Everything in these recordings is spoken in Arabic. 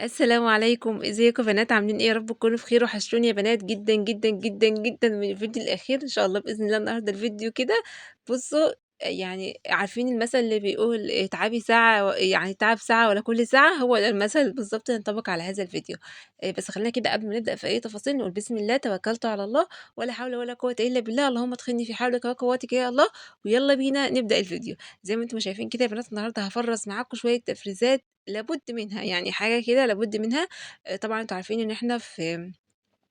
السلام عليكم، ازيكم يا بنات عاملين إيه؟ يا رب تكونوا بخير، وحشتوني يا بنات جدًا، جدًا، جدًا، جدًا من الفيديو الأخير، إن شاء الله بإذن الله النهارده الفيديو كده بُصّوا يعني عارفين المثل اللي بيقول اتعبي ساعة يعني تعب ساعة ولكل كل ساعة، هو ده المثل بالضبط ينطبق على هذا الفيديو. بس خلّينا كده قبل ما نبدأ في أي تفاصيل نقول بسم الله توكلت على الله، ولا حول ولا قوة إلا بالله، اللهم ادخلني في حولك وقوتك يا الله، ويالّا بينا نبدأ الفيديو. زي ما أنتم شايفين كده يا بنات النهارده هافرّز معاكم شوية تفريزات لابد منها، يعني حاجة كده لابد منها. طبعًا أنتم عارفين إن إحنا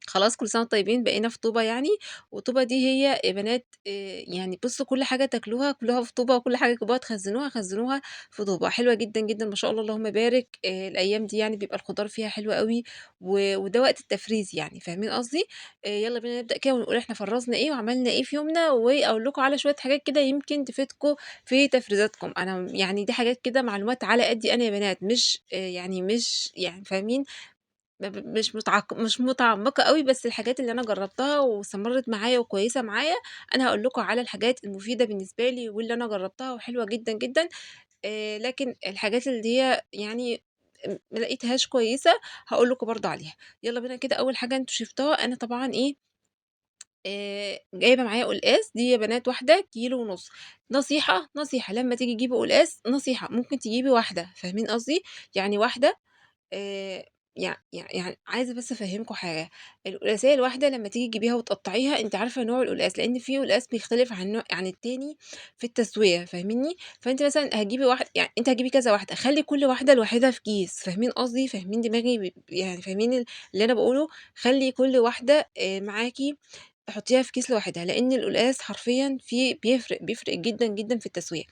خلاص كل سنة وأنتم طيبين بقينا في طوبة يعني، وطوبة دي هي يا بنات يعني بُصّوا كل حاجة تاكلوها كلوها في طوبة، وكل حاجة تجيبوها تخزنوها خزنوها في طوبة، حلوة جدًا، جدًا ما شاء الله اللهم بارك. الأيام دي يعني بيبقى الخضار فيها حلو أوي، وده وقت التفريز يعني، فاهمين قصدي؟ يالّا بينا نبدأ كده ونقول إحنا فرّزنا إيه وعملنا إيه في يومنا، وأقول لكم على شوية حاجات كده يمكن تفيدكم في تفريزاتكم. أنا يعني دي حاجات كده معلومات على قدّي أنا يا بنات، مش يعني فاهمين؟ مش متعمقة أوي، بس الحاجات اللي أنا جرّبتها واستمرِّت معايا وكويسة معايا، أنا هاقول لكم على الحاجات المفيدة بالنسبة لي واللي أنا جرّبتها وحلوة جدًا، جدًا. لكن الحاجات اللي هي يعني ما لقيتهاش كويسة، هاقول لكم برضه عليها. يالّا بينا كده أول حاجة أنتم شفتوها أنا طبعًا إيه، جايبة معايا قلقاس، دي يا بنات واحدة كيلو ونُص. نصيحة، نصيحة لمّا تيجي تجيبي قلقاس نصيحة، ممكن تجيبي واحدة، فاهمين قصدي؟ يعني واحدة. يعني عايزة بس أفهّمكم حاجة. القلقاسية الواحدة لمّا تيجي تجيبيها وتقطّعيها أنتِ عارفة نوع القلقاس، لإن في قلقاس بيختلف عن التاني في التسوية، فاهمينّي؟ فأنتِ مثلًا هتجيبي يعني أنتِ هتجيبي كذا واحدة، خلّي كل واحدة لوحدها في كيس، فاهمين قصدي؟ فاهمين دماغي يعني فاهمين اللي أنا باقوله؟ خلّي كل واحدة معاكِ حُطّيها في كيس لوحدها، لإن القلقاس حرفيًا فيه بيفرق جدًا، جدًا في التسوية.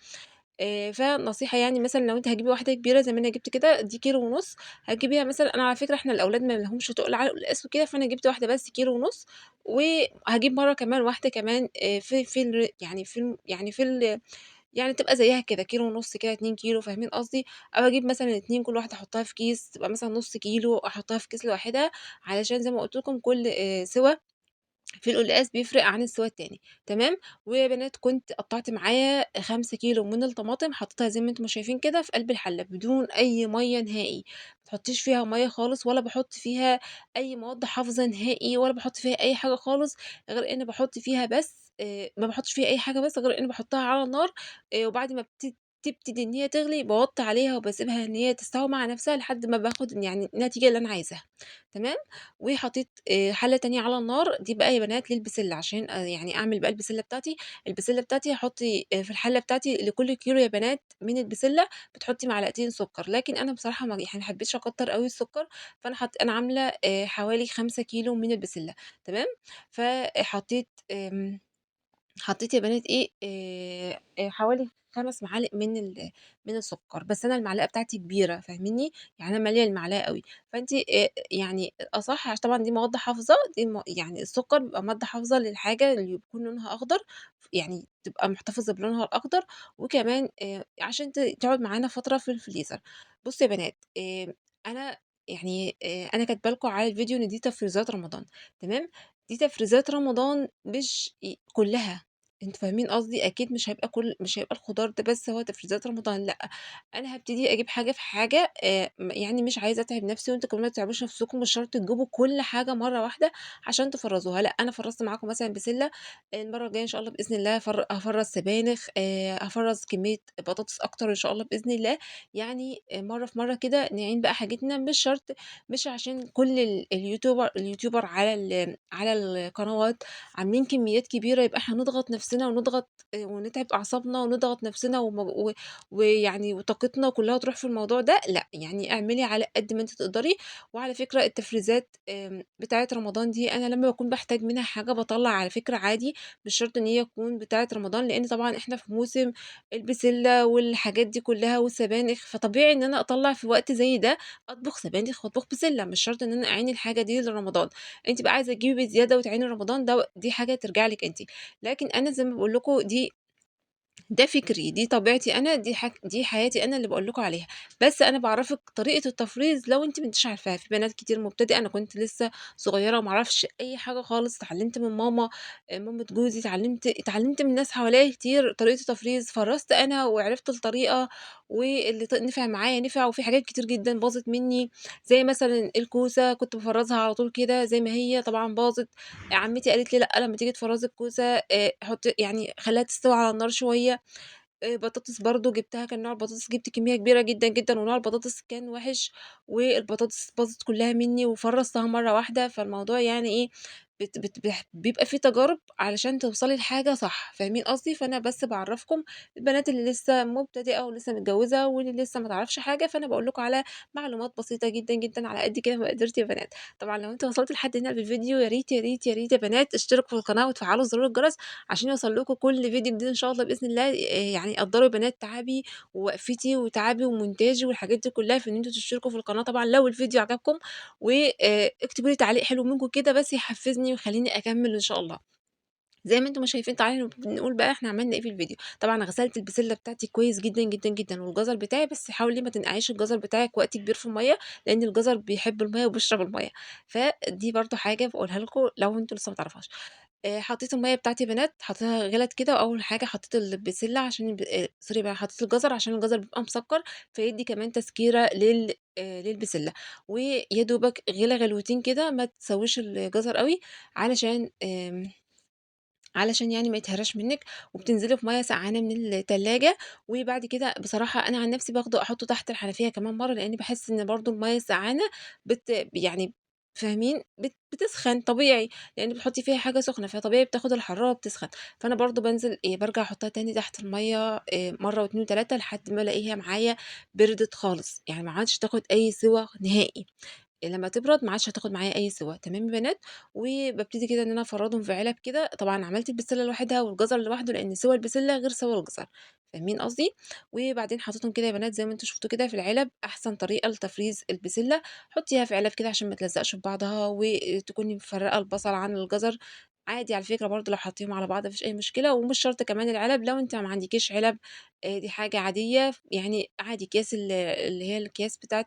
فنصيحة يعني مثلًا لو أنتِ هتجيبي واحدة كبيرة زي ما أنا جِبت كده، دي كيلو ونُص، هتجيبيها مثلًا أنا على فكرة إحنا الأولاد ما لهمش تُقل على القلقاس وكده، فأنا جِبت واحدة بس كيلو ونُص، وهاجيب مرّة كمان واحدة كمان في ال يعني في الم يعني في ال يعني تبقى زيّها كده كيلو ونُص كده 2 كيلو فاهمين قصدي؟ أو أجيب مثلًا 2 كل واحدة أحطها في كيس، تبقى مثلًا نُص كيلو أحطها في كيس لوحدها، علشان زي ما قُلت لكم كل سِوَى في القلقاس بيفرق عن السِوَى التاني، تمام. ويا بنات كنت قطّعت معايا 5 كيلو من الطماطم، حطيتها زي ما أنتم ما شايفين كده في قلب الحلة بدون أي مَيّة نهائي، ما تحطّيش فيها مَيّة خالص ولا باحُط فيها أي مواد حافظة نهائي ولا باحُط فيها أي حاجة خالص، غير إني باحُط فيها بس ما باحُطش فيها أي حاجة بس غير إني باحُطّها على النار. وبعد ما تبتدي إن هي تغلي باوطّي عليها وباسيبها إن هي تستوي مع نفسها لحد ما باخد يعني النتيجة اللي أنا عايزاها، تمام. وحطيت حلة تانية على النار، دي بقى يا بنات للبسلة عشان يعني أعمل بقى البسلة بتاعتي. البسلة بتاعتي هاحط في الحلة بتاعتي لكل كيلو يا بنات من البسلة بتحطي معلقتين سكر، لكن أنا بصراحة ما حبيتش أكتر أوي السكر، أنا عاملة حوالي 5 كيلو من البسلة، تمام. فحطيت حطيت يا بنات إيه، حوالي 5 معالق من السكر، بس أنا المعلقة بتاعتي كبيرة فاهمينّي؟ يعني أنا مالية المعلقة أوي، فأنتِ يعني الأصح طبعًا دي مواد حافظة، دي يعني السكر بيبقى مادة حافظة للحاجة اللي بيكون لونها أخضر، يعني تبقى محتفظة بلونها الأخضر، وكمان عشان تقعد معانا فترة في الفريزر. بُصّوا يا بنات، أنا يعني أنا كاتبة لكم على الفيديو إن دي تفريزات رمضان، تمام؟ دي تفريزات رمضان مش كلّها، أنتم فاهمين قصدي؟ أكيد مش هيبقى الخضار ده بس هو تفريزات رمضان، لأ، أنا هابتدي أجيب حاجة في حاجة. يعني مش عايزة أتعب نفسي وأنتم كمان ما تتعبوش نفسكم، مش شرط تجيبوا كل حاجة مرّة واحدة عشان تفرّزوها، لأ، أنا فرّزت معاكم مثلًا بسلة، المرّة الجاية إن شاء الله بإذن الله هافرّز سبانخ، هافرّز كمية بطاطس أكتر إن شاء الله بإذن الله، يعني مرّة في مرّة كده نعين بقى حاجتنا، مش عشان كل اليوتيوبر على القنوات عاملين كميات كبيرة يبقى إحنا نضغط نفسنا ونضغط ونتعب أعصابنا ونضغط نفسنا ويعني وطاقتنا كلّها تروح في الموضوع ده، لأ، يعني اعملي على قد ما أنتِ تقدري. وعلى فكرة التفريزات بتاعة رمضان دي أنا لمّا باكون باحتاج منها حاجة باطلّع على فكرة عادي، مش شرط إن هي تكون بتاعة رمضان، لإن طبعًا إحنا في موسم البسلة والحاجات دي كلّها والسبانخ، فطبيعي إن أنا أطلّع في وقت زي ده أطبخ سبانخ وأطبخ بسلة، مش شرط إن أنا أعين الحاجة دي لرمضان. أنتِ بقى عايزة تجيبي بزيادة وتعيني رمضان دي حاجة ترجع لِك أنتِ، لكن أنا زي ما باقول لكم ده فكري، دي طبيعتي أنا، دي حياتي أنا اللي باقول لكم عليها، بس أنا باعرّفِك طريقة التفريز لو أنتِ ما أنتيش عارفاها، في بنات كتير مبتدئة، أنا كنت لسه صغيرة وما أعرفش أي حاجة خالص، اتعلمت من ماما، مامة جوزي، اتعلمت من ناس حواليّا كتير طريقة التفريز، فرّزت أنا وعرفت الطريقة واللي نفع معايا نفع، وفي حاجات كتير جدًا باظت منّي، زي مثلًا الكوسة كنت بافرّزها على طول كده زي ما هي، طبعًا باظت. عمتي قالت لي: "لأ، لمّا تيجي تفرّزي الكوسة حُطّي يعني خلّيها تستوي على النار شوية." بطاطس برضه جِبتها، كان نوع البطاطس جِبت كمية كبيرة جدًا، جدًا، ونوع البطاطس كان وِحِش، والبطاطس باظت كلّها منّي وفرّزتها مرّة واحدة. فالموضوع يعني إيه، بت بت بيبقى في تجارب علشان توصلي لحاجة صح، فاهمين قصدي؟ فأنا بس باعرّفكم، البنات اللي لسه مبتدئة ولسه متجوّزة واللي لسه ما تعرفش حاجة، فأنا باقول لكم على معلومات بسيطة جدًا، جدًا، على قد كده ما قدرت يا بنات. طبعًا لو أنتم وصلتوا لحد هنا في الفيديو، يا ريت، يا ريت، يا ريت يا بنات اشتركوا في القناة وتفعّلوا زرار الجرس عشان يوصل لكم كل فيديو جديد إن شاء الله بإذن الله. يعني قدّروا يا بنات تعبي ووقفتي وتعبي ومونتاجي والحاجات دي كلّها في إن أنتم تشتركوا في القناة طبعًا لو الفيديو عجبكم، اكتبوا لي تعليق حلو منكم كده بس يحفّزني ويخلّيني أكمّل إن شاء الله. زي ما أنتم ما شايفين تعالوا نقول بقى إحنا عملنا إيه في الفيديو. طبعًا غسلت البسلة بتاعتي كويس جدًا، جدًا، جدًا، والجزر بتاعي، بس حاولي ما تنقعيش الجزر بتاعِك وقت كبير في المَيّة، لإن الجزر بيحب المَيّة وبيشرب المَيّة. فدي برضه حاجة باقولها لكم لو أنتم لسه ما تعرفوهاش. حطيت المَيّة بتاعتي يا بنات، حطيتها غلت كده، وأول حاجة حطيت البسلة عشان سوري بقى، حطيت الجزر عشان الجزر بيبقى مسكّر، فيدّي كمان تسكيرة للبسلة، ويا دوبك غِلى غلوتين كده، ما تسوّيش الجزر أوي علشان علشان يعني ما يتهراش منِّك، وبتنزلي في مَيّة سقعانة من التلاجة. وبعد كده بصراحة أنا عن نفسي باخده أحطه تحت الحنفية كمان مرّة، لإني باحس إن برضه المَيّة السقعانة يعني فاهمين، بتسخن طبيعي، لإن بتحطي فيها حاجة سخنة، فطبيعي بتاخد الحرارة وبتسخن. فأنا برضه بانزل بارجع أحطها تاني تحت المَيّة مرّة و2 و3 لحد ما ألاقيها معايا بردت خالص، يعني ما عادش تاخد أي سِوَى نهائي. لمّا تبرد ما عادش هتاخد معايا أي سِوَى، تمام يا بنات؟ وبابتدي كده إن أنا أفرّدهم في علب كده، طبعًا عملت البسلة لوحدها والجزر لوحده، لإن سِوَى البسلة غير سِوَى الجزر، فاهمين قصدي؟ وبعدين حطيتهم كده يا بنات زي ما أنتم شفتوا كده في العلب، أحسن طريقة لتفريز البسلة. حطيها في علب كده عشان ما تلزقش في بعضها، وتكوني مفرّقة البصل عن الجزر. عادي على فكرة برضه لو حطيتيهم على بعض ما فيش أي مشكلة، ومش شرط كمان العلب، لو أنتِ ما عندكيش علب دي حاجة عادية، يعني عادي أكياس اللي هي الأكياس بتاعة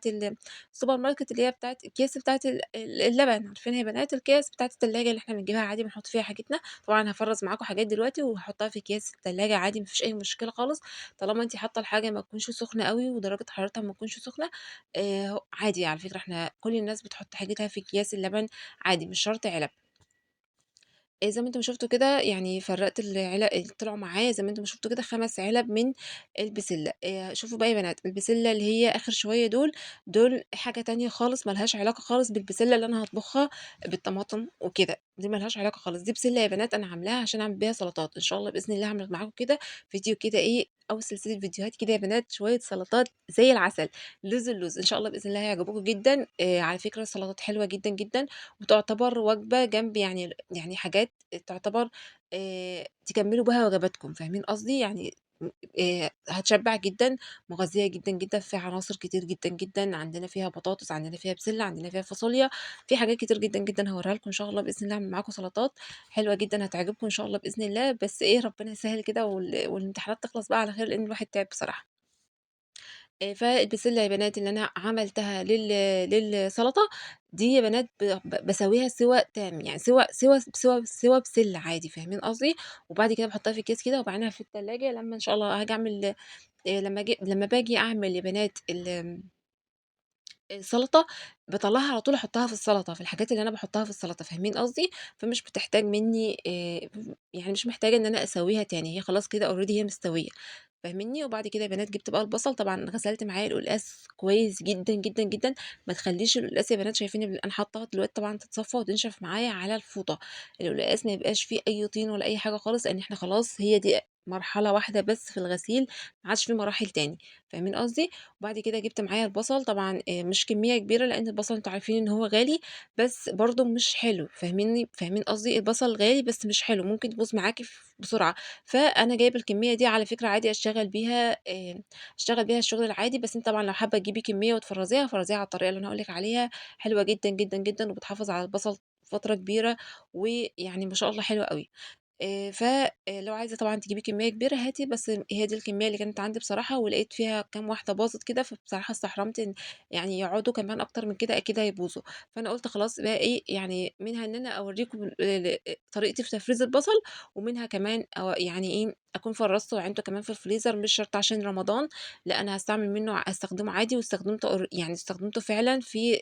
السوبر ماركت، اللي هي بتاعة الأكياس بتاعة اللبن، عارفينها يا بنات، الأكياس بتاعة التلاجة اللي إحنا بنجيبها عادي بنحط فيها حاجتنا. طبعًا هافرّز معاكم حاجات دلوقتي وهاحطها في أكياس التلاجة عادي، ما فيش أي مشكلة خالص، طالما أنتِ حاطة الحاجة ما تكونش سخنة أوي ودرجة حرارتها ما تكونش سخنة. عادي على فكرة إحنا كل الناس بتحط حاجتها في أكياس اللبن عادي، مش شرط علب. زي ما أنتم شُفتوا كده يعني فرّقت طلعوا معايا زي ما أنتم شُفتوا كده 5 علب من البسلة. شوفوا بقى يا بنات، البسلة اللي هي آخر شوية دول حاجة تانية خالص، ما لهاش علاقة خالص بالبسلة اللي أنا هاطبخها بالطماطم وكده، دي ما لهاش علاقة خالص. دي بسلة يا بنات أنا عاملاها عشان أعمل بيها سلطات، إن شاء الله بإذن الله هاعمل معاكم كده فيديو كده أو سلسلة فيديوهات كده يا بنات، شوية سلطات زي العسل، لوز اللوز، إن شاء الله بإذن الله هيعجبوكم جدًا. على فكرة السلطات حلوة جدًا، جدًا، وتعتبر وجبة جنب يعني حاجات تعتبر تكمّلوا بيها وجباتكم، فاهمين قصدي؟ يعني هتشبّع جدًا، مغذية جدًا، جدًا، فيها عناصر كتير جدًا، جدًا، عندنا فيها بطاطس، عندنا فيها بسلة، عندنا فيها فاصوليا، في حاجات كتير جدًا، جدًا هاورّيها لكم إن شاء الله بإذن الله، هاعمل معاكم سلطات حلوة جدًا هتعجبكم إن شاء الله بإذن الله. بس ربنا يسهّل كده والامتحانات تخلص بقى على خير، لإن الواحد تعب بصراحة. فالبسلة يا بنات اللي أنا عملتها للسلطة دي يا بنات باسويها سِوَى تام، يعني سِوَى بسلة عادي، فاهمين قصدي؟ وبعد كده باحطها في أكياس كده وباعينها في التلاجة لمّا إن شاء الله هاجي أعمل لمّا باجي أعمل يا بنات السلطة، باطلّعها على طول أحطها في السلطة، في الحاجات اللي أنا باحطها في السلطة، فاهمين قصدي؟ فمش بتحتاج منّي يعني مش محتاجة إن أنا أسويها تاني، هي خلاص كده already هي مستوية، فاهمينّي؟ وبعد كده يا بنات جِبت بقى البصل، طبعًا غسلت معاه القلقاس كويس جدًا، جدًا، جدًا، ما تخلّيش القلقاس يا بنات شايفين أنا حاطّاه دلوقتي طبعًا تتصفّى وتنشف معايا على الفوطة، القلقاس ما يبقاش فيه أي طين ولا أي حاجة خالص، لإن إحنا خلاص هي دي مرحلة واحدة بس في الغسيل، ما عادش في مراحل تاني، فاهمين قصدي؟ وبعد كده جِبت معايا البصل، طبعًا مش كمية كبيرة لإن البصل أنتم عارفين إن هو غالي، بس برضه مش حلو، فاهمينّي؟ فاهمين قصدي؟ البصل غالي بس مش حلو، ممكن يبوظ معاكِ بسرعة. فأنا جايبة الكمية دي على فكرة عادي أشتغل بيها الشغل العادي، بس أنتِ طبعًا لو حابة تجيبي كمية وتفرّزيها، فرّزيها على الطريقة اللي أنا هاقول لِك عليها، حلوة جدًا، جدًا، جدًا، وبتحافظ على البصل فترة كبيرة، ويعني ما شاء الله حلوة أوي. ف لو عايزة طبعًا تجيبي كمية كبيرة هاتي، بس هي دي الكمية اللي كانت عندي بصراحة، ولقيت فيها كام واحدة باظت كده، فبصراحة استحرمت إن يعني يقعدوا كمان أكتر من كده أكيد هيبوظوا. فأنا قُلت خلاص بقى يعني منها إن أنا أورّيكم طريقتي في تفريز البصل، ومنها كمان يعني أكون فرّزته وعينته كمان في الفريزر، مش شرط عشان رمضان، لأ أنا هاستخدمه عادي، واستخدمته يعني استخدمته فعلًا في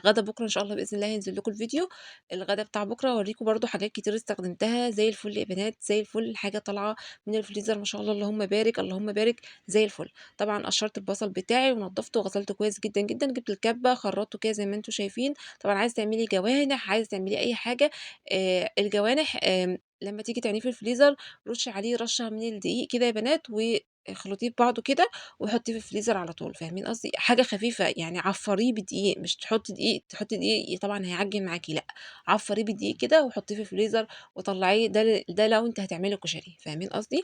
غدا بُكرة إن شاء الله بإذن الله هينزل لكم الفيديو، الغدا بتاع بُكرة هاورّيكم برضه حاجات كتير استخدمتها زي الفل يا بنات، زي الفل، حاجة طالعة من الفريزر ما شاء الله اللهم بارك، اللهم بارك، زي الفل. طبعًا قشّرت البصل بتاعي ونضّفته وغسلته كويس جدًا، جدًا، جبت الكبة خرّطته كده زي ما أنتم شايفين، طبعًا عايزة تعملي جوانح، عايزة تعملي أي حاجة، الجوانح لمّا تيجي تعينيه في الفريزر رُشّي عليه رشّة من الدقيق كده يا بنات واخلطيه في بعضه كده وحطيه في الفريزر على طول، فاهمين قصدي؟ حاجة خفيفة، يعني عفّريه بدقيق، مش تحطّي دقيق طبعًا هيعجِّن معاكِ لأ، عفّريه بالدقيق كده وحطيه في الفريزر وطلّعيه، ده لو أنتِ هتعملي كشري، فاهمين قصدي؟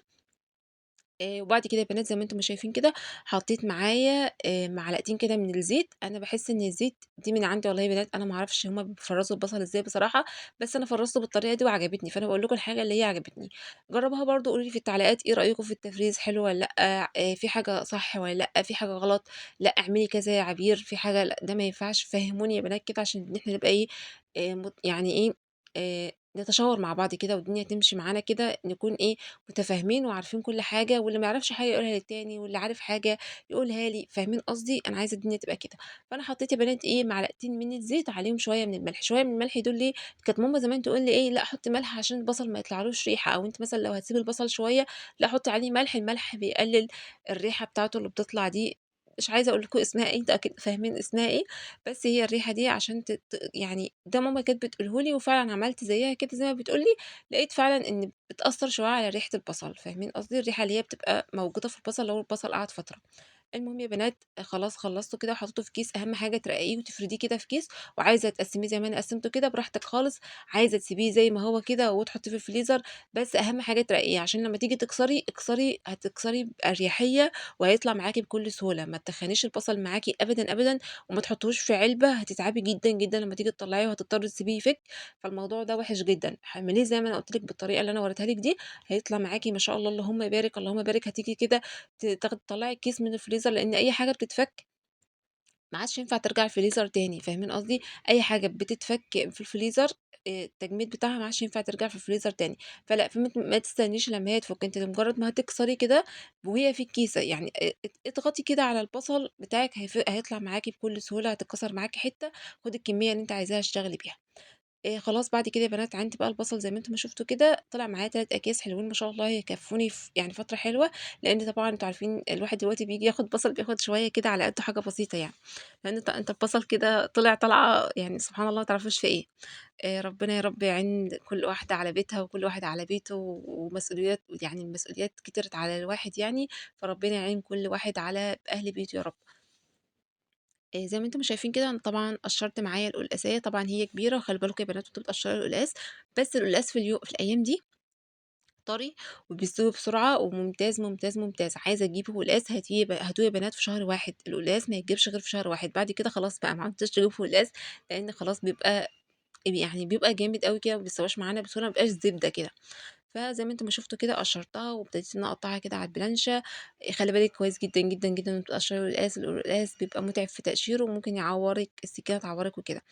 وبعد كده يا بنات زي ما أنتم ما شايفين كده، حطيت معايا معلقتين كده من الزيت، أنا باحس إن الزيت دي من عندي والله يا بنات، أنا ما أعرفش هُم بيفرّزوا البصل إزاي بصراحة، بس أنا فرّزته بالطريقة دي وعجبتني، فأنا باقول لكم الحاجة اللي هي عجبتني. جرّبوها برضه قولوا لي في التعليقات إيه رأيكم في التفريز حلو والّا لأ، في حاجة صح والّا لأ، في حاجة غلط، لأ اعملي كذا يا عبير، في حاجة لأ ده ما ينفعش، فهّموني يا بنات كده عشان إحنا نبقى إيه، يعني إيه، نتشاور مع بعض كده والدنيا تمشي معانا كده، نكون إيه، متفاهمين وعارفين كل حاجة، واللي ما يعرفش حاجة يقولها للتاني، واللي عارف حاجة يقولها لي، فاهمين قصدي؟ أنا عايزة الدنيا تبقى كده. فأنا حطيت يا بنات إيه، معلقتين من الزيت عليهم شوية من الملح، شوية من الملح دول ليه، كانت ماما زمان تقول لي إيه، لأ حُطّي ملح عشان البصل ما يطلعلوش ريحة، أو أنتِ مثلًا لو هتسيبي البصل شوية، لأ حُطّي عليه ملح، الملح بيقلل الريحة بتاعته اللي بتطلع دي، مش عايزة أقول لكم اسمها إيه، أنتم أكيد فاهمين اسمها إيه، بس هي الريحة دي عشان يعني ده ماما كانت بتقوله لي وفعلًا عملت زيها كده زي ما بتقول لي، لقيت فعلًا إن بتأثّر شوية على ريحة البصل، فاهمين قصدي؟ الريحة اللي هي بتبقى موجودة في البصل لو البصل قعد فترة. المهم يا بنات خلاص خلّصته كده وحطيته في كيس، أهم حاجة ترقّقيه وتفرديه كده في كيس، وعايزة تقسّميه زي ما أنا قسّمته كده براحتك خالص، عايزة تسيبيه زي ما هو كده وتحطيه في الفريزر، بس أهم حاجة ترقّقيه عشان لمّا تيجي تكسري، هتكسري بأريحية وهيطلع معاكِ بكل سهولة، ما تتخنيش البصل معاكِ أبدًا، أبدًا، وما تحطّيهوش في علبة، هتتعبي جدًا، جدًا لمّا تيجي تطلّعيه وهتضطري تسيبيه يفِك، فالموضوع ده وِحِش جدًا. اعمليه زي ما أنا قُلت لِك بالطريقة اللي أنا وريتها لِك دي، هيطلع معاكِ ما شاء الله اللهم بارك، اللهم بارك، هتيجي كده تطلّعي الكيس من الفريزر، لإن أي حاجة بتتفك ما عادش ينفع ترجع الفريزر تاني، فاهمين قصدي؟ أي حاجة بتتفك في الفريزر التجميد بتاعها ما عادش ينفع ترجع في الفريزر تاني، فلأ ما تستنيش لمّا هي تفُك، أنتِ بمجرد ما هتكسري كده وهي في الكيسة، يعني اضغطي كده على البصل بتاعِك هيطلع معاكِ بكل سهولة، هتتكسر معاكِ حتّة، خدي الكمية اللي أنتِ عايزاها اشتغلي بيها. خلاص بعد كده يا بنات عينت بقى البصل زي ما أنتم ما شُفتوا كده، طلع معايا 3 أكياس حلوين ما شاء الله يكفّوني يعني فترة حلوة، لإن طبعًا أنتم عارفين الواحد دلوقتي بييجي ياخد بصل بياخد شوية كده على قدّه حاجة بسيطة يعني، لإن أنت البصل كده طلع طالعة يعني سبحان الله ما تعرفوش في إيه. ربنا يا رب يعين كل واحدة على بيتها وكل واحد على بيته ومسؤوليات، يعني المسؤوليات كترت على الواحد يعني، فربنا يعين كل واحد على أهل بيته يا رب. زي ما أنتم شايفين كده أنا طبعًا قشّرت معايا القلقاسية، طبعًا هي كبيرة وخلّي بالكم يا بنات وأنتم بتقشّروا القلقاس، بس القلقاس في الأيام دي طري وبيستوي بسرعة وممتاز، ممتاز، ممتاز، عايزة تجيبوا قلقاس هاتوه يا بنات في شهر واحد، القلقاس ما يتجابش غير في شهر واحد، بعد كده خلاص بقى ما عدتوش تجيبوا قلقاس، لإن خلاص بيبقى جامد أوي كده، ما بيستواش معانا بسهولة، ما بيبقاش زبدة كده. فزي ما أنتم ما شُفتوا كده قشّرتها وابتديت إن أنا أقطّعها كده على البلانشة، خلّي بالِك كويس جدًا، جدًا، جدًا وأنتِ بتقشّري القلقاس بيبقى مُتعب في تقشيره وممكن يعوّرِك، السكينة تعوّرِك وكده.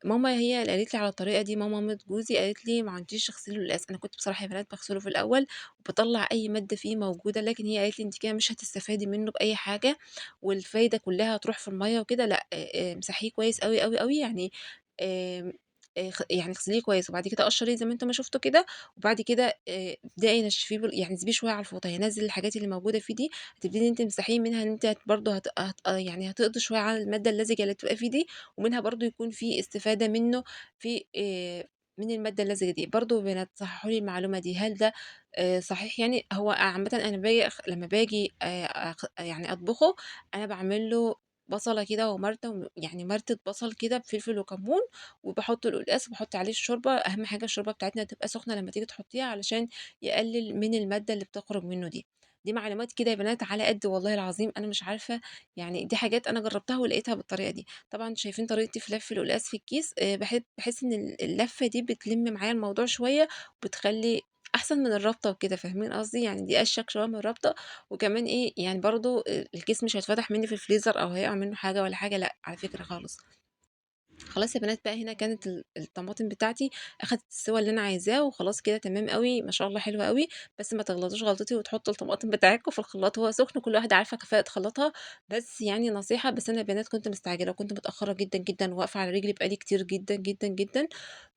ماما هي اللي قالت لي على الطريقة دي، مامة جوزي قالت لي: "ما عدتيش تغسلي القلقاس." أنا كنت بصراحة يا بنات باغسله في الأول وباطلّع أي مادة فيه موجودة، لكن هي قالت لي: "أنتِ كده مش هتستفادي منه بأي حاجة والفايدة كلّها هتروح في المَيّة وكده، لأ امسحيه كويس أوي، أوي، أوي يعني آمم يعني اغسليه كويس وبعد كده قشّريه زي ما أنتم ما شُفتوا كده، وبعد كده ابدئي نشّفيه يعني سيبيه شوية على الفوطة، هينزّل الحاجات اللي موجودة فيه دي، هتبتدي إن أنتِ تمسحيه منها إن أنتِ برضه يعني هتقضي شوية على المادة اللزجة اللي بتبقى فيه دي، ومنها برضه يكون في استفادة منّه في من المادة اللزجة دي. برضه بنات صححوا لي المعلومة دي، هل ده صحيح يعني؟ هو عامةً أنا لمّا باجي يعني أطبخه، أنا باعمل له بصلة كده ومرتة يعني مرتة بصل كده بفلفل وكمون، وباحط القلقاس وباحط عليه الشوربة، أهم حاجة الشوربة بتاعتنا تبقى سخنة لمّا تيجي تحطيها علشان يقلل من المادة اللي بتخرج منّه دي. دي معلومات كده يا بنات على قد والله العظيم، أنا مش عارفة يعني دي حاجات أنا جرّبتها ولقيتها بالطريقة دي. طبعًا أنتم شايفين طريقتي في لَف القلقاس في الكيس، باحس إن اللفة دي بتلِم معايا الموضوع شوية، وبتخلّي أحسن من الرابطة وكده، فاهمين قصدي؟ يعني دي أشيك شوية من الرابطة، وكمان إيه، يعني برضه الكيس مش هيتفتح منّي في الفريزر أو هيقع منّه حاجة ولا حاجة، لأ على فكرة خالص. خلاص يا بنات بقى هنا كانت الطماطم بتاعتي أخدت السِوَى اللي أنا عايزاه وخلاص كده تمام أوي، ما شاء الله حلو أوي، بس ما تغلطوش غلطتي وتحطوا الطماطم بتاعتكم في الخلاط وهو سخن، كل واحدة عارفة كفاءة خلاطها، بس يعني نصيحة، بس أنا يا بنات كنت مستعجلة وكنت متأخرة جدًا، جدًا، وواقفة على رجلي بقى لي كتير جدًا، جدًا، جدًا،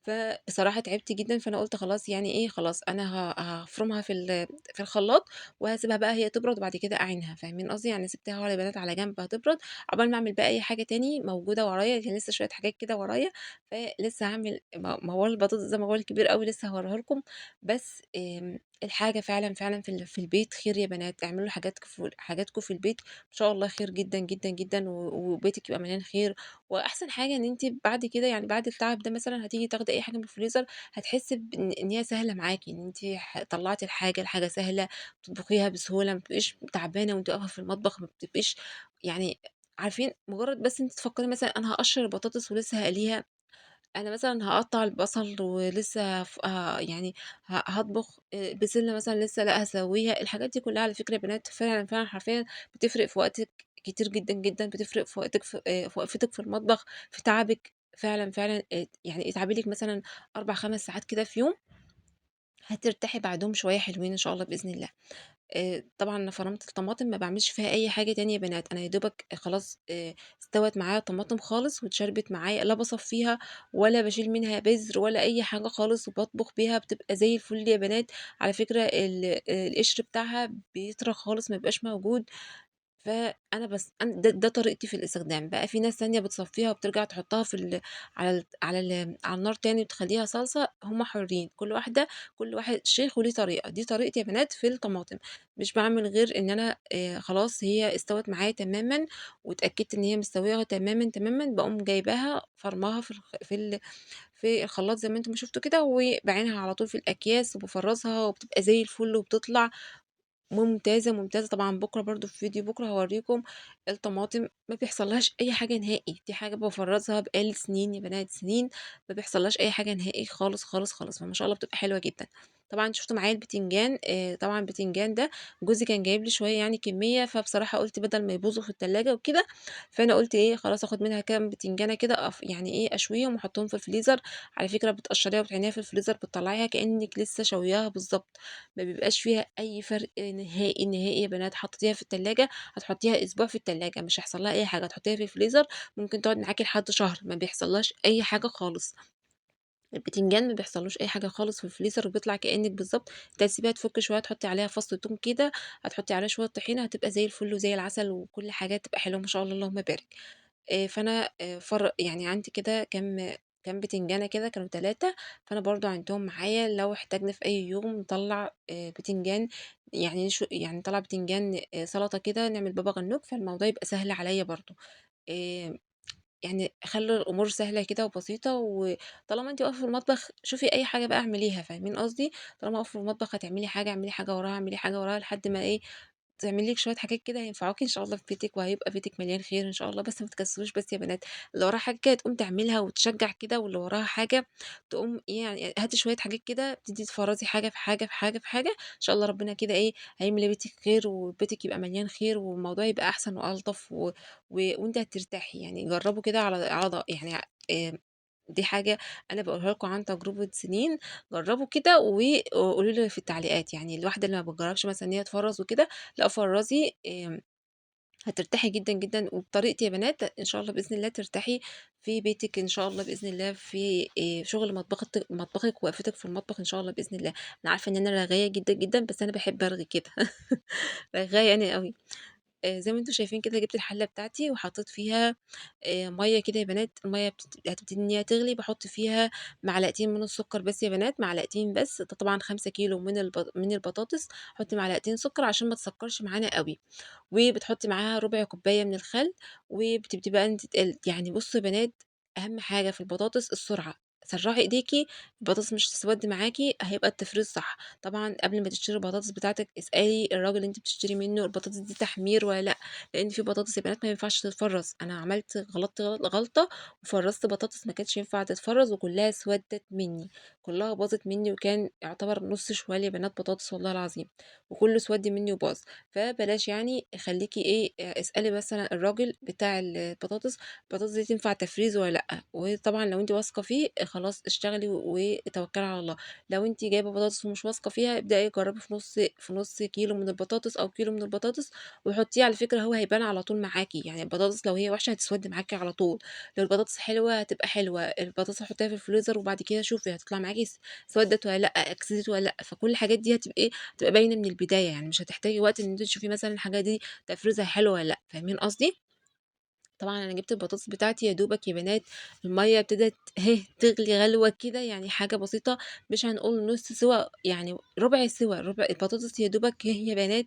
فبصراحة تعبت جدًا، فأنا قُلت خلاص يعني إيه، خلاص أنا هافرمها في الخلاط وهاسيبها بقى هي تبرد وبعد كده أعينها، فاهمين قصدي؟ يعني سِبتها أهو يا بنات على جنب هتبرد، عقبال ما أعمل بقى أي حاجة تاني موجودة ورايا، كان لسه شوية حاجات كده ورايا، فلسه هاعمل موال البطاطس ده موال كبير أوي لسه هاوريه لكم، بس الحاجة فعلًا، فعلًا في البيت خير يا بنات، اعملوا حاجاتكم في البيت ما شاء الله خير جدًا، جدًا، جدًا، وبيتِك يبقى مليان خير، وأحسن حاجة إن أنتِ بعد كده يعني بعد التعب ده مثلًا هتيجي تاخدي أي حاجة من الفريزر هتحسي إن هي سهلة معاكِ، إن أنتِ طلّعتِ الحاجة سهلة، بتطبخيها بسهولة، ما بتبقيش تعبانة وأنتِ واقفة في المطبخ، ما بتبقيش يعني عارفين مجرد بس أنتِ تفكري مثلًا أنا هاقشّر البطاطس ولسه هاقليها، أنا مثلًا هاقطّع البصل ولسه يعني هاطبخ بسلة مثلًا لسه لأ هاسويها، الحاجات دي كلّها على فكرة يا بنات فعلًا، فعلًا حرفيًا بتفرق في وقتِك كتير جدًا، جدًا، بتفرق في وقتِك في وقفتِك في المطبخ، في تعبِك، فعلًا، فعلًا يعني اتعبي لِك مثلًا 4، 5 ساعات كده في يوم، هترتاحي بعدهم شوية حلوين إن شاء الله بإذن الله. طبعًا أنا فرمت الطماطم ما باعملش فيها أي حاجة تاني يا بنات، أنا يا دوبك خلاص استوت معايا الطماطم خالص واتشربت معايا، لا باصفّيها ولا باشيل منها بذر ولا أي حاجة خالص، وباطبخ بيها بتبقى زي الفل يا بنات، على فكرة القشر بتاعها بيطرى خالص ما بيبقاش موجود، فأنا بس ده طريقتي في الاستخدام، بقى في ناس تانية بتصفّيها وبترجع تحطها في على النار تاني وتخلّيها صلصة، هُم حرّين، كل واحد شيخ وليه طريقة، دي طريقتي يا بنات في الطماطم، مش باعمل غير إن أنا خلاص هي استوت معايا تمامًا واتأكدت إن هي مستوية تمامًا، تمامًا، باقوم جايباها فرماها في الخلاط زي ما أنتم ما شُفتوا كده، وباعينها على طول في الأكياس وبافرّزها وبتبقى زي الفل وبتطلع ممتازة، ممتازة طبعًا بُكرة برضه في فيديو بُكرة هاورّيكم الطماطم ما بيحصلهاش أي حاجة نهائي، دي حاجة بافرّزها بقى لي سنين يا بنات سنين، ما بيحصلهاش أي حاجة نهائي خالص، خالص، خالص، فما شاء الله بتبقى حلوة جدًا. طبعًا شُفتوا معايا البتنجان طبعًا البتنجان ده جوزي كان جايب لي شوية يعني كمية، فبصراحة قُلت بدل ما يبوظوا في التلاجة وكده، فأنا قُلت إيه خلاص آخُد منها كام بتنجانة كده يعني إيه أشويهم وأحطّهم في الفريزر، على فكرة بتقشّريها وبتعينيها في الفريزر بتطلّعيها كإنِّك لسه شوياها بالضبط. ما بيبقاش فيها أي فرق نهائي، نهائي يا بنات، حطيتيها في التلاجة هتحطيها أسبوع في التلاجة مش هيحصل لها أي حاجة، هتحطيها في الفريزر ممكن تقعد معاكِ لحد شهر، ما بيحصلهاش أي حاجة خالص. البتنجان ما بيحصلوش أي حاجة خالص في الفريزر وبيطلع كأنِّك بالضبط، أنتِ هتسيبيها تفُك شوية تحطّي عليها فص توم كده، هتحطّي عليها شوية طحينة هتبقى زي الفل وزي العسل وكل حاجة تبقى حلوة ما شاء الله اللهم بارك. فأنا يعني عندي كده كام بتنجانة كده كانوا 3 فأنا برضه عينتهم معايا لو احتاجنا في أي يوم نطلّع بتنجان يعني نطلّع بتنجان سلطة كده نعمل بابا غنوج، فالموضوع يبقى سهل عليّا برضه. آآ يعني خلّوا الأمور سهلة كده وبسيطة، وطالما أنتِ واقفة في المطبخ شوفي أي حاجة بقى اعمليها، فاهمين قصدي؟ طالما واقفة في المطبخ هتعملي حاجة، اعملي حاجة وراها، اعملي حاجة وراها لحد ما إيه، تعملي لِك شوية حاجات كده هينفعوكِ إن شاء الله في بيتِك، وهيبقى بيتِك مليان خير إن شاء الله، بس ما تكسلوش بس يا بنات، اللي وراها حاجة كده تقوم تعملها وتشجّع كده، واللي وراها حاجة تقوم إيه يعني هاتي شوية حاجات كده ابتدي تفرّزي حاجة في حاجة، في حاجة، في حاجة، إن شاء الله ربنا كده إيه هيملى بيتِك خير، وبيتِك يبقى مليان خير، والموضوع يبقى أحسن وألطف، وأنتِ هترتاحي، يعني جرّبوا كده على يعني دي حاجة أنا باقولها لكم عن تجربة سنين، جرّبوا كده وقولوا لي في التعليقات، يعني الواحدة اللي ما بتجرّبش مثلًا إن هي تفرّز وكده، لأ فرّزي هترتاحي جدًا، جدًا، وبطريقتي يا بنات إن شاء الله بإذن الله ترتاحي في بيتِك إن شاء الله بإذن الله في شغل مطبخِك ووقفتِك في المطبخ إن شاء الله بإذن الله، أنا عارفة إن أنا رغاية جدًا، جدًا، بس أنا باحب أرغي كده رغاية أنا أوي. زي ما أنتم شايفين كده جِبت الحلة بتاعتي وحطيت فيها مَيّة كده يا بنات، المَيّة هتبتدي إن هي تغلي، باحط فيها معلقتين من السكر بس يا بنات، معلقتين بس، ده طبعًا 5 كيلو من البطاطس، حُطّي معلقتين سكر عشان ما تسكّرش معانا أوي. وبتحطّي معاها ربع كوباية من الخل، وبتبتدي بقى أنتِ يعني بُصّوا يا بنات أهم حاجة في البطاطس السرعة، سرّعي إيديكِ البطاطس مش هتسوَدّ معاكِ، هيبقى التفريز صح، طبعًا قبل ما تشتري البطاطس بتاعتِك اسألي الراجل اللي أنتِ بتشتري منه البطاطس دي تحمير والّا لأ، لإن في بطاطس يا بنات ما ينفعش تتفرّز، أنا غلطت غلطة وفرّزت بطاطس ما كانتش ينفع تتفرّز وكلّها اسودّت منّي، كلها باظت مني، وكان يعتبر نص شوال يا بنات بطاطس والله العظيم، وكله اسود مني وباظ. فبلاش يعني، خليكي ايه، اسالي مثلا الراجل بتاع البطاطس دي تنفع تفريز ولا لا. وطبعا لو انت واثقه فيه خلاص اشتغلي وتوكلي على الله. لو انت جايبه بطاطس ومش واثقه فيها، ابداي جربي في نص كيلو من البطاطس او كيلو من البطاطس وحطيه. على فكره هو هيبان على طول معاكي، يعني البطاطس لو هي وحشه هتسود معاكي على طول، لو البطاطس حلوه هتبقى حلوه. البطاطس حطيها في الفريزر وبعد كده شوفي هتطلع معاكي سودت ولا لا، اكسدت ولا لا. فكل الحاجات دي هتبقى ايه، هتبقى باينه من البدايه، يعني مش هتحتاجي وقت ان انت تشوفي مثلا الحاجه دي تفريزها حلو ولا لا. فاهمين قصدي؟ طبعا انا جبت البطاطس بتاعتي يا دوبك يا بنات، الميه ابتدت تغلي غلوه كده، يعني حاجه بسيطه، مش هنقول نص سوا، يعني ربع سوا، ربع البطاطس يا دوبك يا بنات،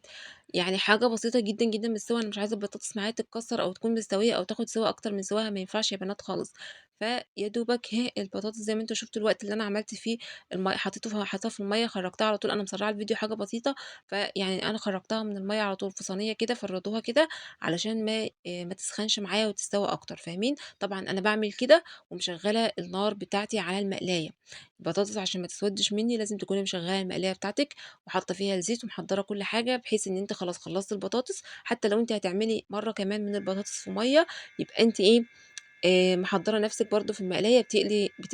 يعني حاجه بسيطه جدا جدا من السوا. انا مش عايزه البطاطس معايا تتكسر او تكون مستويه او تاخد سوا اكتر من سواها، ما ينفعش يا بنات خالص. فيا دوبك البطاطس زي ما انتوا شفتوا الوقت اللي انا عملت فيه الميه، حطيتها في الميه، خرجتها على طول. انا مسرعه الفيديو حاجه بسيطه، فيعني انا خرجتها من الميه على طول في صينيه كده، فردوها كده علشان ما تسخنش معايا وتستوي اكتر. فاهمين؟ طبعا انا بعمل كده ومشغله النار بتاعتي على المقلايه. البطاطس عشان ما تسودش مني لازم تكوني مشغله المقلايه بتاعتك وحاطه فيها الزيت ومحضره كل حاجه، بحيث ان انت خلاص خلصت البطاطس. حتى لو انت هتعملي مره كمان من البطاطس في ميه، يبقى انت ايه، محضّرة نَفْسِك برضه في المقلاية،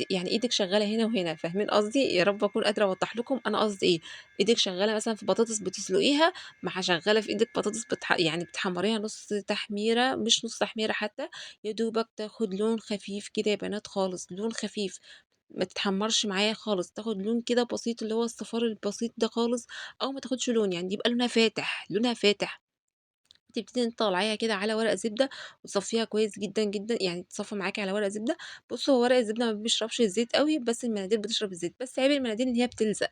يعني إيدِك شغّالة هنا وهنا. فاهمين قصدي؟ يا رب أكون قادرة أوضّح لكم أنا قصدي إيه. إيدِك شغّالة مثلًا في بطاطس بتسلقيها، مع شغّالة في إيدِك بطاطس يعني بتحمّريها نُص تحميرة، مش نُص تحميرة حتى، يا دوبك تاخُد لون خفيف كده يا بنات خالص، لون خفيف، ما تتحمّرش معايا خالص، تاخُد لون كده بسيط اللي هو الصفار البسيط ده خالص، أو ما تاخُدش لون، يعني يبقى لونها فاتح، لونها فاتح. تبتدي إن أنتِ تطلّعيها كده على ورق زبدة وتصفّيها كويس جدًا، جدًا، يعني تتصفّى معاكِ على ورق زبدة. بُصّوا، هو ورق الزبدة ما بيشربش الزيت أوي، بس المناديل بتشرب الزيت، بس عيب المناديل إن هي بتلزق.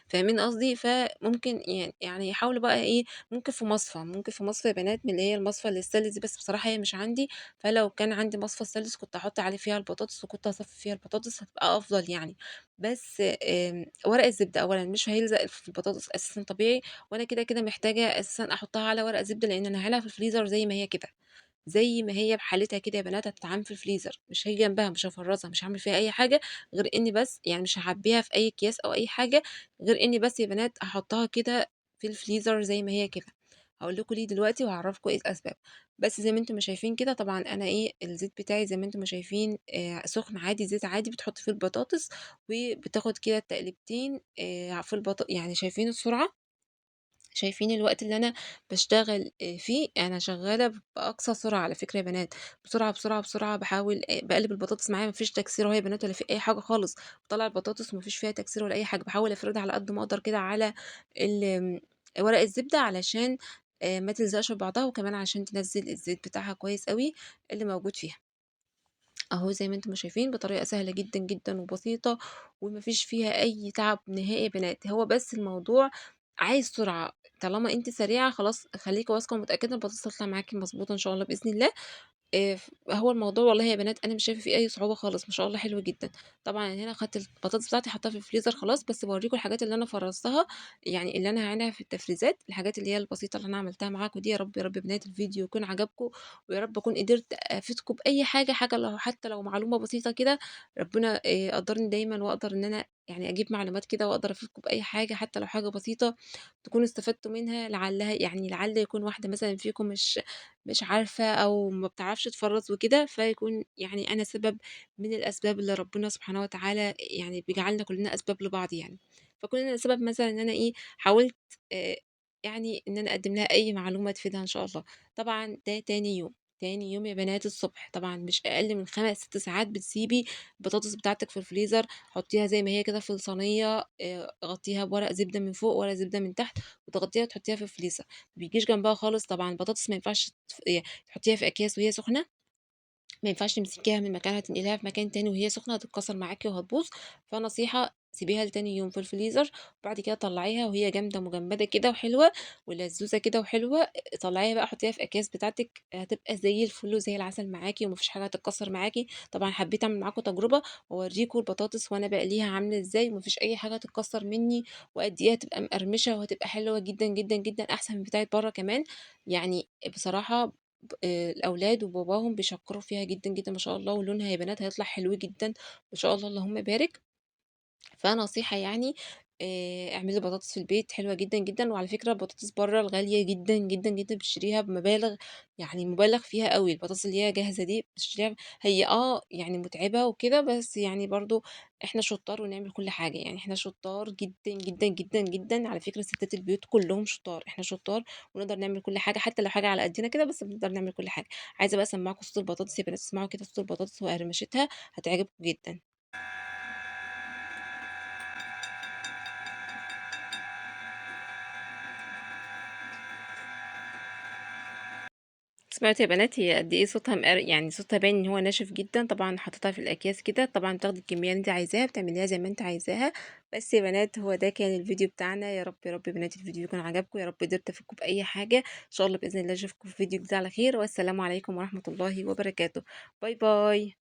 فاهمين قصدي؟ فممكن يعني حاولوا بقى إيه، ممكن في مصفى يا بنات من اللي هي المصفى الستانلس دي، بس بصراحة هي مش عندي. فلو كان عندي مصفى ستانلس كنت هاحط عليه فيها البطاطس وكنت هاصفّي فيها البطاطس، هتبقى أفضل يعني. بس ورق الزبدة أولًا مش هيلزق في البطاطس أساسًا طبيعي، وأنا كده كده أساسًا أحطها على ورق زبدة، لإن أنا هاعينها في الفريزر زي ما هي كده. زي ما هي بحالتها كده يا بنات هتتعمل في الفريزر، مش هاجي جنبها، مش هافرّزها، مش هاعمل فيها أي حاجة، غير إني بس يعني مش هاعبّيها في أي أكياس أو أي حاجة، غير إني بس يا بنات هاحطها كده في الفريزر زي ما هي كده. هاقول لكم ليه دلوقتي وهاعرّفكم إيه الأسباب. بس زي ما أنتم ما شايفين كده، طبعًا أنا إيه، الزيت بتاعي زي ما أنتم ما شايفين سُخن عادي، زيت عادي بتحطّي فيه البطاطس وبتاخد كده التقليبتين في يعني شايفين السرعة؟ شايفين الوقت اللي أنا باشتغل فيه، أنا شغّالة بأقصى سرعة على فكرة يا بنات، بسرعة، بسرعة، بسرعة، باحاول باقلِّب البطاطس معايا، ما فيش تكسير أهو يا بنات ولا في أي حاجة خالص، باطلّع البطاطس وما فيش فيها تكسير ولا أي حاجة، باحاول أفردها على قد ما أقدر كده على ال آمم، ورق الزبدة علشان ما تلزقش في بعضها، وكمان عشان تنزّل الزيت بتاعها كويس أوي اللي موجود فيها. أهو زي ما أنتم ما شايفين بطريقة سهلة جدًا، جدًا وبسيطة، وما فيش فيها أي تعب نهائي يا بنات. هو بس الموضوع عايز سرعة، طالما أنتِ سريعة خلاص خليكِ واثقة ومتأكدة البطاطس هتطلع معاكِ مضبوطة إن شاء الله بإذن الله. هو الموضوع والله يا بنات أنا مش شايفة فيه أي صعوبة خالص، ما شاء الله حلو جدًا. طبعًا أنا هنا خدت البطاطس بتاعتي حطيتها في الفريزر خلاص، بس باوريكم الحاجات اللي أنا فرّزتها، يعني اللي أنا هاعينها في التفريزات، الحاجات اللي هي البسيطة اللي أنا عملتها معاكم دي. يا رب بنهاية الفيديو يكون عجبكم، ويا رب أكون قدرت أفيدكم بأي حاجة، لو حتى لو معلومة بسيطة كده. ربنا يقدّرني دايمًا وأقدر إن أنا يعني أجيب معلومات كده وأقدر أفيدكم بأي حاجة، حتى لو حاجة بسيطة تكونوا استفدتوا منها، لعل يكون واحدة مثلًا فيكم مش عارفة أو ما بتعرفش تفرّز وكده، فيكون يعني أنا سبب من الأسباب اللي ربنا سبحانه وتعالى يعني بيجعلنا كلنا أسباب لبعض يعني. فكون أنا سبب مثلًا إن أنا إيه، حاولت آآ يعني إن أنا أقدّم لها أي معلومة تفيدها إن شاء الله. طبعًا ده تاني يوم يا بنات الصبح، طبعًا مش أقل من 5، 6 ساعات بتسيبي البطاطس بتاعتِك في الفريزر، حطّيها زي ما هي كده في الصينية، غطّيها بورق زبدة من فوق، ورق زبدة من تحت، وتغطّيها وتحطّيها في الفريزر. ما بيجيش جنبها خالص طبعًا البطاطس، ما ينفعش تحطيها في أكياس وهي سخنة، ما ينفعش تمسكيها من مكانها تنقليها في مكان تاني وهي سخنة هتتكسر معاكِ وهتبوظ. فنصيحة سيبيها لتاني يوم في الفريزر، وبعد كده طلّعيها وهي جامدة مجمدة كده وحلوة ولزوزة كده وحلوة. طلّعيها بقى حطيها في أكياس بتاعتِك، هتبقى زي الفل وزي العسل معاكِ وما فيش حاجة هتتكسر معاكِ. طبعًا حبيت أعمل معاكم تجربة وأوريكم البطاطس وأنا باقليها عاملة إزاي، وما فيش أي حاجة هتتكسر مني، وقد إيه هتبقى مقرمشة وهتبقى حلوة جدًا، جدًا، جدًا، أحسن من بتاعة برّه كمان. يعني بصراحة الأولاد وباباهم بيشكروا فيها جدًا، جدًا ما شاء الله، ولونها يا بنات هيطلع حلو جدًا ما شاء الله اللهم بارك. فنصيحة يعني اعملي بطاطس في البيت حلوة جدًا، جدًا، وعلى فكرة البطاطس برّه الغالية جدًا، جدًا، جدًا، بتشتريها بمبالغ يعني مُبالغ فيها أوي، البطاطس اللي هي جاهزة دي بتشتريها هي يعني مُتعبة وكده، بس يعني برضه إحنا شُطّار ونعمل كل حاجة، يعني إحنا شُطّار جدًا، جدًا، جدًا، جدًا، على فكرة ستات البيوت كلّهم شُطّار، إحنا شُطّار ونقدر نعمل كل حاجة، حتى لو حاجة على قدّنا كده بس بنقدر نعمل كل حاجة. عايزة بقى أسمّعكم صوت البطاطس يا بنات، اسمعوا كده صوت البطاطس وقرمشتها هتعجبكم جدًا. سمعتوا يا بنات هي قد إيه صوتها يعني صوتها باين إن هو ناشف جدًا، طبعًا حطيتها في الأكياس كده، طبعًا بتاخدي الكمية اللي أنتِ عايزاها، بتعمليها زي ما أنتِ عايزاها. بس يا بنات هو ده كان الفيديو بتاعنا، يا رب يا رب يا بنات الفيديو يكون عجبكم، يا رب قدرت أفيدكم بأي حاجة، إن شاء الله بإذن الله أشوفكم في فيديو جديد على خير، والسلام عليكم ورحمة الله وبركاته، باي باي.